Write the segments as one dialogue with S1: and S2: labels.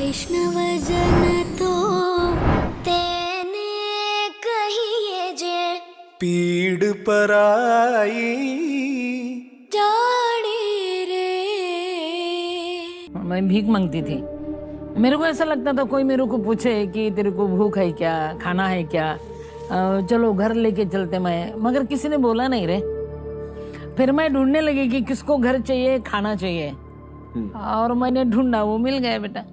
S1: वैष्णव जन तो तेने कहिए जे
S2: पीड़ पराई
S1: जाने रे।
S3: मैं भीख मांगती थी। मेरे को ऐसा लगता था कोई मेरे को पूछे कि तेरे को भूख है क्या, खाना है क्या, चलो घर लेके चलते मैं, मगर किसी ने बोला नहीं रे। फिर मैं ढूंढने लगी कि किसको घर चाहिए, खाना चाहिए, और मैंने ढूंढा, वो मिल गया बेटा।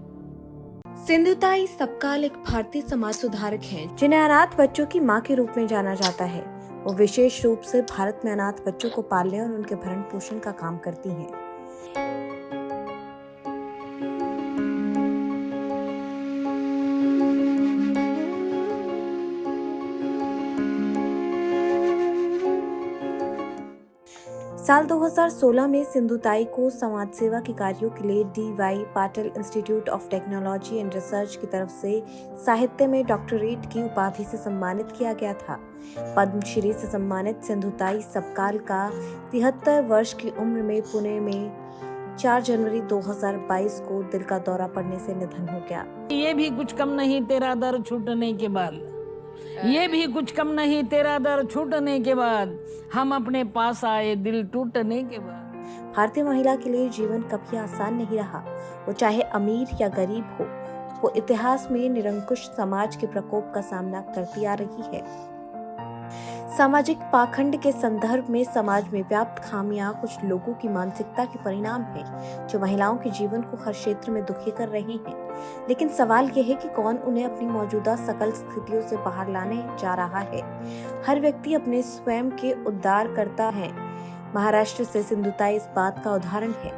S4: सिंधुताई सबकाल एक भारतीय समाज सुधारक हैं, जिन्हें अनाथ बच्चों की मां के रूप में जाना जाता है। वो विशेष रूप से भारत में अनाथ बच्चों को पालने और उनके भरण पोषण का काम करती हैं। साल 2016 में सिंधुताई को समाज सेवा के कार्यों के लिए D.Y. Patil institute of technology and research की तरफ से साहित्य में डॉक्टरेट की उपाधि से सम्मानित किया गया था। पद्मश्री से सम्मानित सिंधुताई सबकाल का 73 वर्ष की उम्र में पुणे में 4 जनवरी 2022 को दिल का दौरा पड़ने से निधन हो गया।
S3: ये भी कुछ कम नहीं तेरा दर छूटने के बाद, ये भी कुछ कम नहीं तेरा दर छूटने के बाद, हम अपने पास आए दिल टूटने के बाद।
S4: भारतीय महिला के लिए जीवन कभी आसान नहीं रहा। वो चाहे अमीर या गरीब हो, वो इतिहास में निरंकुश समाज के प्रकोप का सामना करती आ रही है। सामाजिक पाखंड के संदर्भ में समाज में व्याप्त खामियां कुछ लोगों की मानसिकता के परिणाम हैं, जो महिलाओं के जीवन को हर क्षेत्र में दुखी कर रहे हैं। लेकिन सवाल यह है कि कौन उन्हें अपनी मौजूदा सकल स्थितियों से बाहर लाने जा रहा है। हर व्यक्ति अपने स्वयं के उद्धार करता है। महाराष्ट्र से सिंधुताई इस बात का उदाहरण है।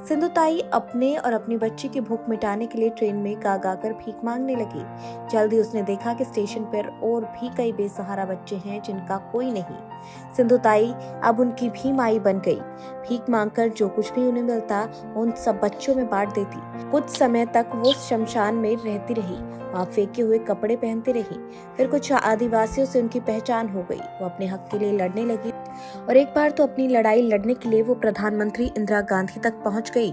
S4: सिंधुताई अपने और अपनी बच्ची की भूख मिटाने के लिए ट्रेन में गा गा कर भीख मांगने लगी। जल्द ही उसने देखा कि स्टेशन पर और भी कई बेसहारा बच्चे हैं जिनका कोई नहीं। सिंधुताई अब उनकी भी माई बन गई। भीख मांगकर जो कुछ भी उन्हें मिलता उन सब बच्चों में बांट देती। कुछ समय तक वो शमशान में रहती रही, वहाँ फेंके हुए कपड़े पहनती रही। फिर कुछ आदिवासियों से उनकी पहचान हो गई। वो अपने हक के लिए लड़ने लगी और एक बार तो अपनी लड़ाई लड़ने के लिए वो प्रधानमंत्री इंदिरा गांधी तक पहुंच गई।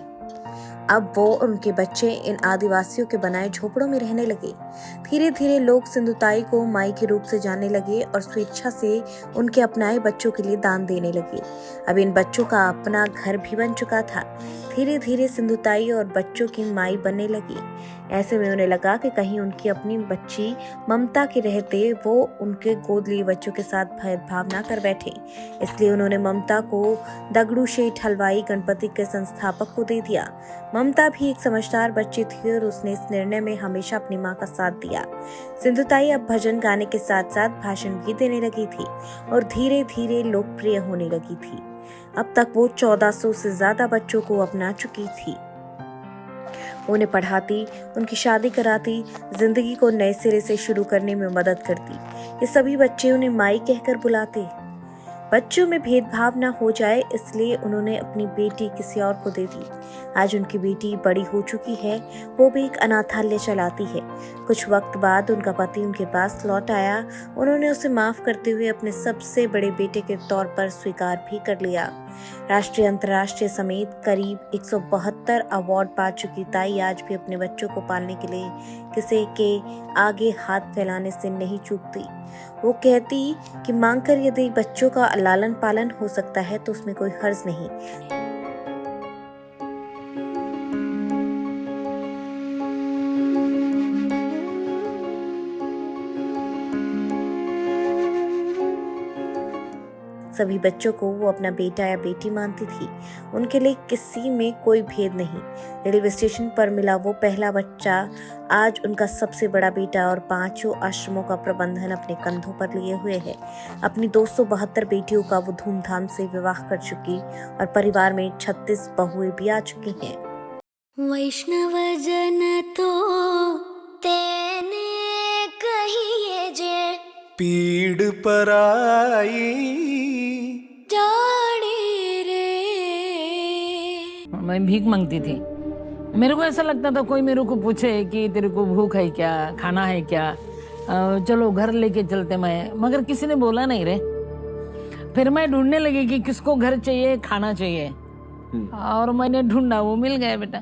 S4: अब वो और उनके बच्चे इन आदिवासियों के बनाए झोपड़ों में रहने लगे। धीरे धीरे लोग सिंधुताई को माई के रूप से जानने लगे और स्वेच्छा से उनके अपनाए बच्चों के लिए दान देने लगे। अब इन बच्चों का अपना घर भी बन चुका था। धीरे धीरे सिंधुताई और बच्चों की माई बनने लगी। ऐसे में उन्हें लगा कि कहीं उनकी अपनी बच्ची ममता के रहते वो उनके गोद लिए बच्चों के साथ भेदभाव न कर बैठे। इसलिए उन्होंने ममता को दगड़ू शेठ हलवाई गणपति के संस्थापक को दे दिया। ममता भी एक समझदार बच्ची थी और उसने इस निर्णय में हमेशा अपनी मां का साथ दिया। सिंधुताई अब भजन गाने के साथ साथ भाषण भी देने लगी थी और धीरे धीरे लोकप्रिय होने लगी थी। अब तक वो 1400 से ज्यादा बच्चों को अपना चुकी थी। उन्हें पढ़ाती, उनकी शादी कराती, जिंदगी को नए सिरे से शुरू करने में मदद करती। ये सभी बच्चे उन्हें माई कहकर बुलाते। बच्चों में भेदभाव न हो जाए इसलिए उन्होंने अपनी बेटी किसी और को दे दी। आज उनकी बेटी बड़ी हो चुकी है, वो भी एक अनाथालय चलाती है। कुछ वक्त बाद उनका पति उनके पास लौट आया। उन्होंने उसे माफ करते हुए अपने सबसे बड़े बेटे के तौर पर स्वीकार भी कर लिया। राष्ट्रीय अंतर्राष्ट्रीय समेत करीब 172 अवार्ड पा चुकी ताई आज भी अपने बच्चों को पालने के लिए किसी के आगे हाथ फैलाने से नहीं चूकती। वो कहती कि मांगकर यदि बच्चों का लालन पालन हो सकता है तो उसमें कोई हर्ज नहीं। सभी बच्चों को वो अपना बेटा या बेटी मानती थी। उनके लिए किसी में कोई भेद नहीं। रेलवे स्टेशन पर मिला वो पहला बच्चा आज उनका सबसे बड़ा बेटा और 5 आश्रमों का प्रबंधन अपने कंधों पर लिए हुए है। अपनी 272 बेटियों का वो धूमधाम से विवाह कर चुकी और परिवार में 36 बहुएं भी आ चुकी हैं।
S1: वैष्णव जन तो तेने कहिए जे
S2: पीड़ पराई
S1: जाने रे।
S3: मैं भीख मांगती थी। मेरे को ऐसा लगता था कोई मेरे को पूछे कि तेरे को भूख है क्या, खाना है क्या, चलो घर लेके चलते मैं, मगर किसी ने बोला नहीं रे। फिर मैं ढूंढने लगी कि किसको घर चाहिए, खाना चाहिए, और मैंने ढूंढा, वो मिल गया बेटा।